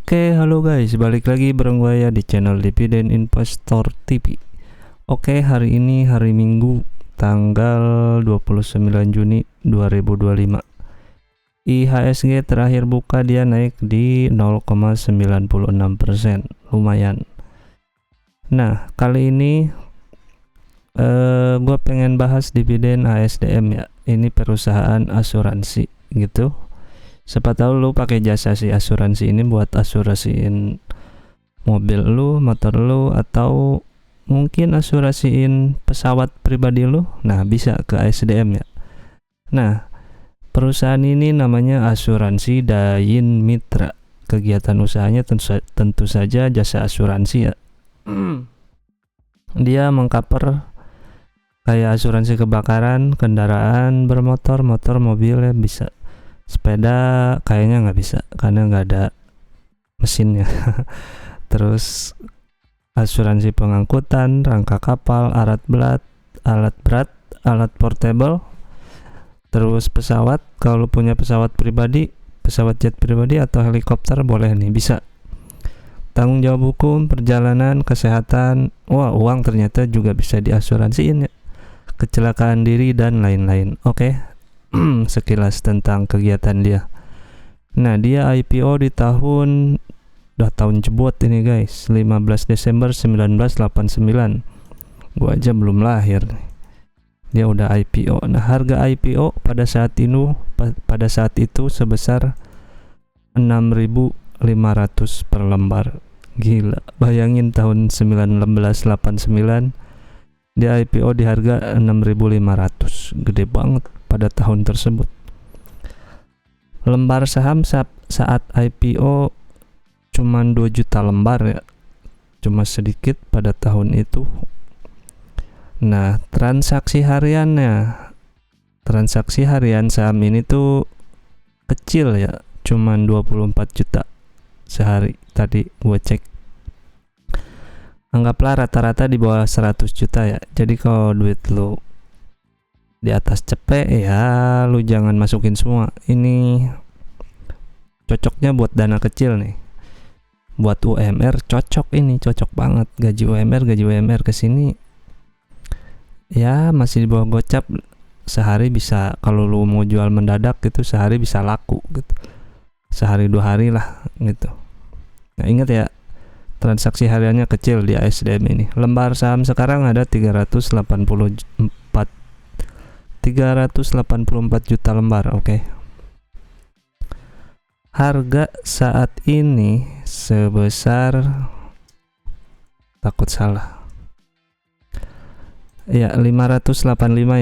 Oke, halo guys, balik lagi bareng gue ya di channel Dividen Investor TV. Oke, hari ini hari Minggu tanggal 29 Juni 2025. IHSG terakhir buka dia naik di 0,96%, lumayan. Nah, kali ini gue pengen bahas dividen ASDM ya. Ini perusahaan asuransi gitu. Siapa tahu lu pakai jasa si asuransi ini buat asuransiin mobil lu, motor lu, atau mungkin asuransiin pesawat pribadi lu. Nah, bisa ke ASDM ya. Nah, perusahaan ini namanya Asuransi Dayin Mitra. Kegiatan usahanya tentu saja jasa asuransi ya. Dia mengcover kayak asuransi kebakaran, kendaraan bermotor, mobil ya bisa. Sepeda kayaknya nggak bisa karena nggak ada mesinnya. Terus asuransi pengangkutan, rangka kapal, alat berat, alat portable. Terus pesawat, kalau punya pesawat pribadi, pesawat jet pribadi atau helikopter boleh nih, bisa. Tanggung jawab hukum, perjalanan, kesehatan. Wah, uang ternyata juga bisa diasuransiin ya. Kecelakaan diri dan lain-lain. Oke. Sekilas tentang kegiatan dia. Nah, dia IPO di tahun jebot ini guys, 15 Desember 1989. Gua aja belum lahir nih. Dia udah IPO. Nah, harga IPO pada saat itu sebesar 6.500 per lembar. Gila, bayangin tahun 1989 dia IPO di harga 6.500. Gede banget pada tahun tersebut. Lembar saham saat IPO cuman 2 juta lembar ya, cuma sedikit pada tahun itu. Nah, transaksi harian saham ini tuh kecil ya, cuman 24 juta sehari. Tadi gue cek, anggaplah rata-rata di bawah 100 juta ya. Jadi kalau duit lu di atas cepet ya lu jangan masukin semua. Ini cocoknya buat dana kecil nih, buat UMR cocok banget. Gaji UMR kesini ya masih di bawah gocap. Sehari bisa, kalau lu mau jual mendadak gitu, sehari bisa laku gitu, sehari 2 hari lah gitu. Nah, ingat ya, transaksi hariannya kecil di ASDM ini. Lembar saham sekarang ada 384 juta lembar. Oke. Harga saat ini sebesar, takut salah ya, 585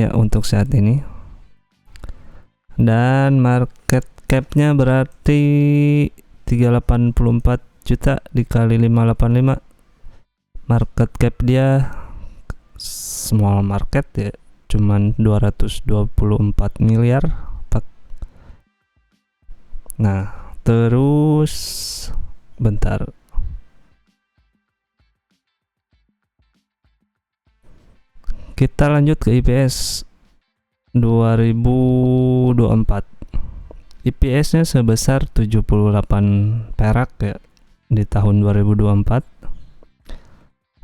ya untuk saat ini. Dan market capnya berarti 384 juta dikali 585. Market cap dia small market ya, cuman 224 miliar. Nah, terus bentar, kita lanjut ke IPS 2024. IPS nya sebesar 78 perak ya di tahun 2024.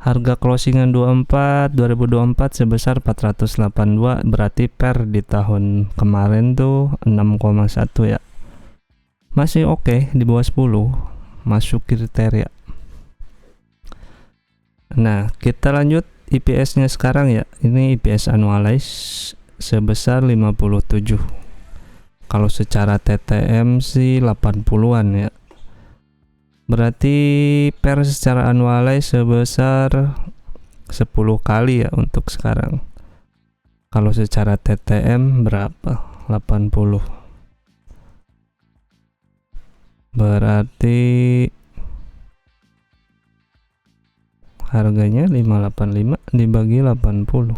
Harga closingan 2024 sebesar 482, berarti per di tahun kemarin tuh 6,1 ya. Masih oke, di bawah 10, masuk kriteria. Nah, kita lanjut IPS nya sekarang ya. Ini IPS annualized sebesar 57. Kalau secara TTM sih 80-an ya. Berarti per secara annualized sebesar 10 kali ya untuk sekarang. Kalau secara TTM berapa? 80. Berarti harganya 585 dibagi 80,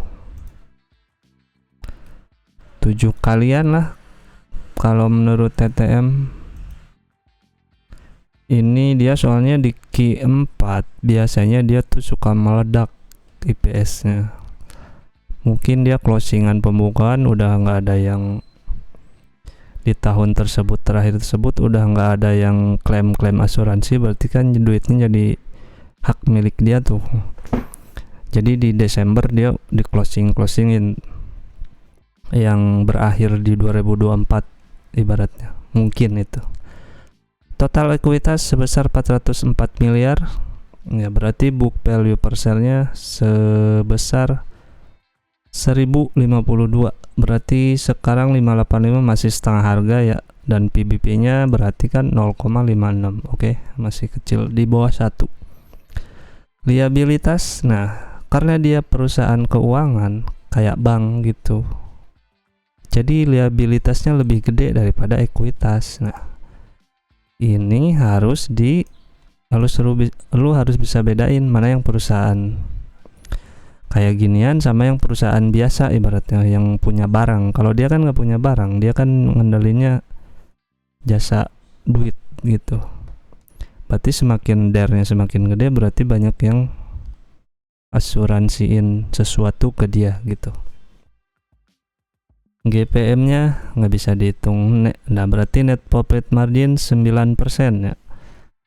7 kalian lah kalau menurut TTM. Ini dia soalnya di Q4 biasanya dia tuh suka meledak IPS nya. Mungkin dia closingan pembukaan udah nggak ada yang di tahun tersebut terakhir tersebut udah nggak ada yang klaim asuransi, berarti kan duitnya jadi hak milik dia tuh. Jadi di Desember dia di closingin yang berakhir di 2024 ibaratnya, mungkin itu. Total ekuitas sebesar 404 miliar, ya berarti book value per share-nya sebesar 1052, berarti sekarang 585 masih setengah harga ya, dan PBP-nya berarti kan 0,56. Oke, masih kecil di bawah 1. Liabilitas, nah karena dia perusahaan keuangan kayak bank gitu, jadi liabilitasnya lebih gede daripada ekuitas. Nah ini lu harus bisa bedain mana yang perusahaan kayak ginian sama yang perusahaan biasa, ibaratnya yang punya barang. Kalau dia kan nggak punya barang, dia kan ngendalinya jasa duit gitu. Berarti semakin DER-nya semakin gede, berarti banyak yang asuransiin sesuatu ke dia gitu. GPM-nya nggak bisa dihitung. Nah berarti net profit margin 9% ya,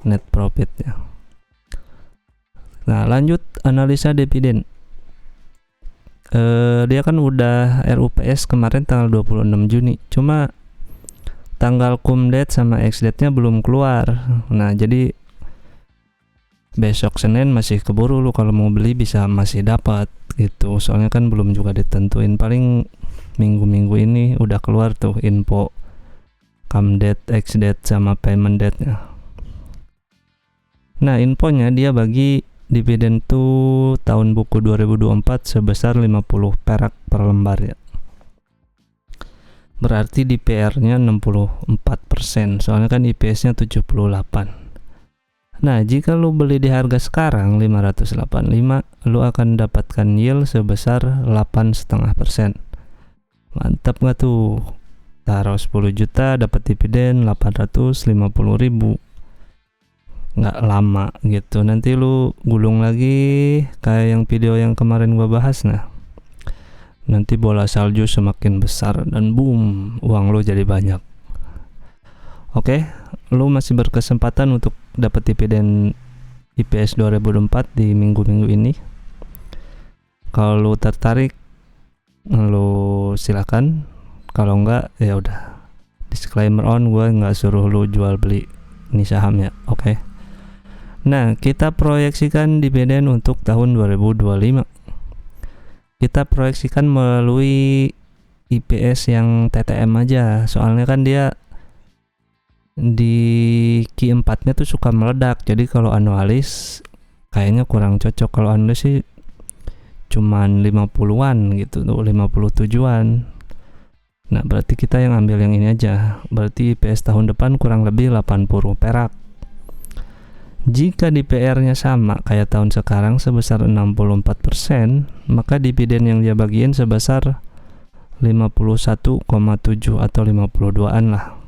net profitnya. Nah lanjut analisa dividen. Dia kan udah RUPS kemarin tanggal 26 Juni, cuma tanggal cum date sama ex date-nya belum keluar. Nah jadi besok Senin masih keburu, lu kalau mau beli bisa masih dapat gitu, soalnya kan belum juga ditentuin. Paling minggu-minggu ini udah keluar tuh info cum date, ex date sama payment date-nya. Nah infonya dia bagi dividen tuh tahun buku 2024 sebesar 50 perak per lembar ya. Berarti DPR-nya 64%, soalnya kan IPS-nya 78. Nah, jika lu beli di harga sekarang 585, lu akan dapatkan yield sebesar 8,5%. Mantap nggak tuh? Taruh 10 juta dapat dividen 850.000. Nggak lama gitu, nanti lu gulung lagi kayak yang video yang kemarin gua bahas. Nah nanti bola salju semakin besar dan boom, uang lu jadi banyak. Oke, lu masih berkesempatan untuk dapat dividen IPS 2024 di minggu-minggu ini. Kalau lu tertarik, lu silakan. Kalau enggak ya udah, disclaimer on, gua nggak suruh lu jual beli ini saham ya. Oke. Nah, kita proyeksikan dividen untuk tahun 2025. Kita proyeksikan melalui IPS yang TTM aja, soalnya kan dia di Q4-nya tuh suka meledak. Jadi kalau anualis kayaknya kurang cocok. Kalau anualis sih cuman 50-an gitu tuh, 57-an. Nah, berarti kita yang ambil yang ini aja. Berarti IPS tahun depan kurang lebih 80 perak. Jika DPR-nya sama kayak tahun sekarang sebesar 64%, maka dividen yang dia bagiin sebesar 51,7 atau 52-an lah.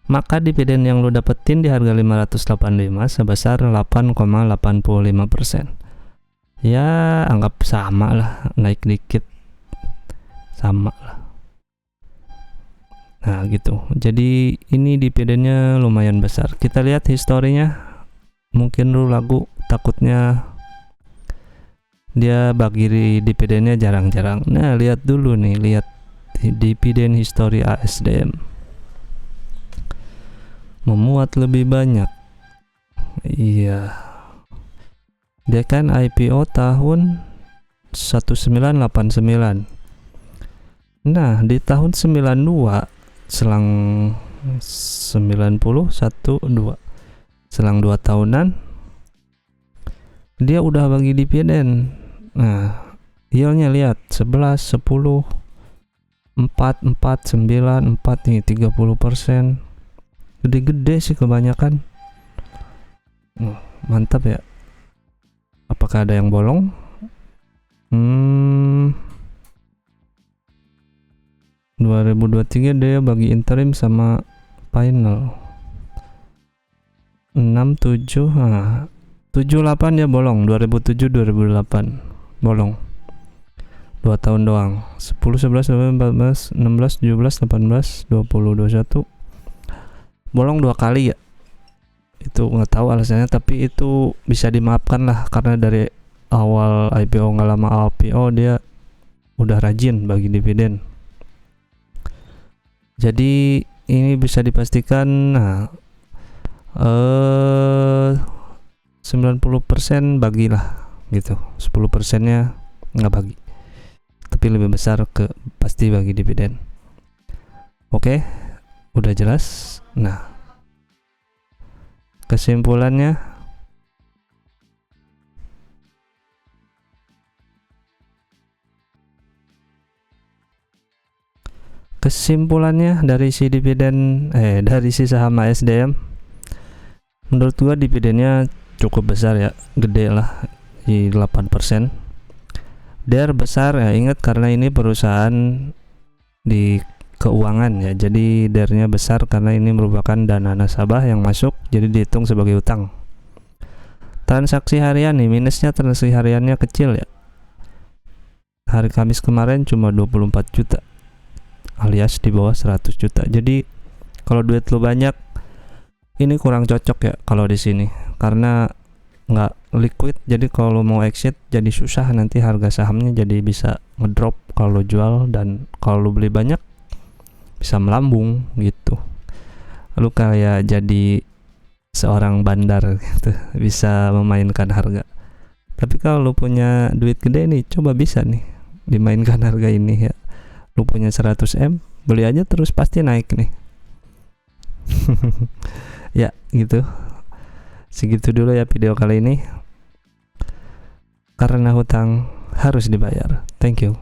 Maka dividen yang lu dapetin di harga 585 sebesar 8,85%. Ya, anggap sama lah, naik dikit sama lah. Nah gitu, jadi ini dividennya lumayan besar. Kita lihat historinya. Mungkin lu lagu takutnya dia bagi dividennya jarang-jarang. Nah lihat dulu nih, lihat dividen history ASDM, memuat lebih banyak. Iya, dia kan IPO tahun 1989. Nah di tahun 92, selang 90 12 selang 2 tahunan dia udah bagi dividen. Nah yieldnya lihat 11, 10, 4, 9, 4 nih, 30%. Gede-gede sih kebanyakan. Mantap ya. Apakah ada yang bolong? 2023 dia bagi interim sama final 6, 7, 7, 8 dia bolong. 2007 2008 bolong. 2 tahun doang. 10, 11, 12, 14, 16, 17, 18, 20, 21. Bolong 2 kali ya. Itu nggak tahu alasannya, tapi itu bisa dimaafkan lah karena dari awal IPO, nggak lama IPO dia udah rajin bagi dividen. Jadi ini bisa dipastikan, nah 90% bagilah gitu, 10%-nya nggak bagi, tapi lebih besar ke pasti bagi dividen. Oke, udah jelas. Nah, kesimpulannya dari si dividen dari si saham ASDM, menurut gua dividennya cukup besar ya, gede lah di 8%. DER besar ya, ingat karena ini perusahaan di keuangan ya, jadi DER-nya besar karena ini merupakan dana nasabah yang masuk, jadi dihitung sebagai utang. Transaksi harian nih, minusnya transaksi hariannya kecil ya, hari Kamis kemarin cuma 24 juta alias di bawah 100 juta. Jadi kalau duit lu banyak, ini kurang cocok ya kalau di sini karena nggak liquid, jadi kalau mau exit jadi susah, nanti harga sahamnya jadi bisa ngedrop kalau jual, dan kalau lu beli banyak bisa melambung gitu. Lu kayak jadi seorang bandar gitu, bisa memainkan harga. Tapi kalau lu punya duit gede nih, coba bisa nih dimainkan harga ini ya. Lu punya 100M, beli aja terus pasti naik nih. Ya gitu, segitu dulu ya video kali ini, karena hutang harus dibayar. Thank you.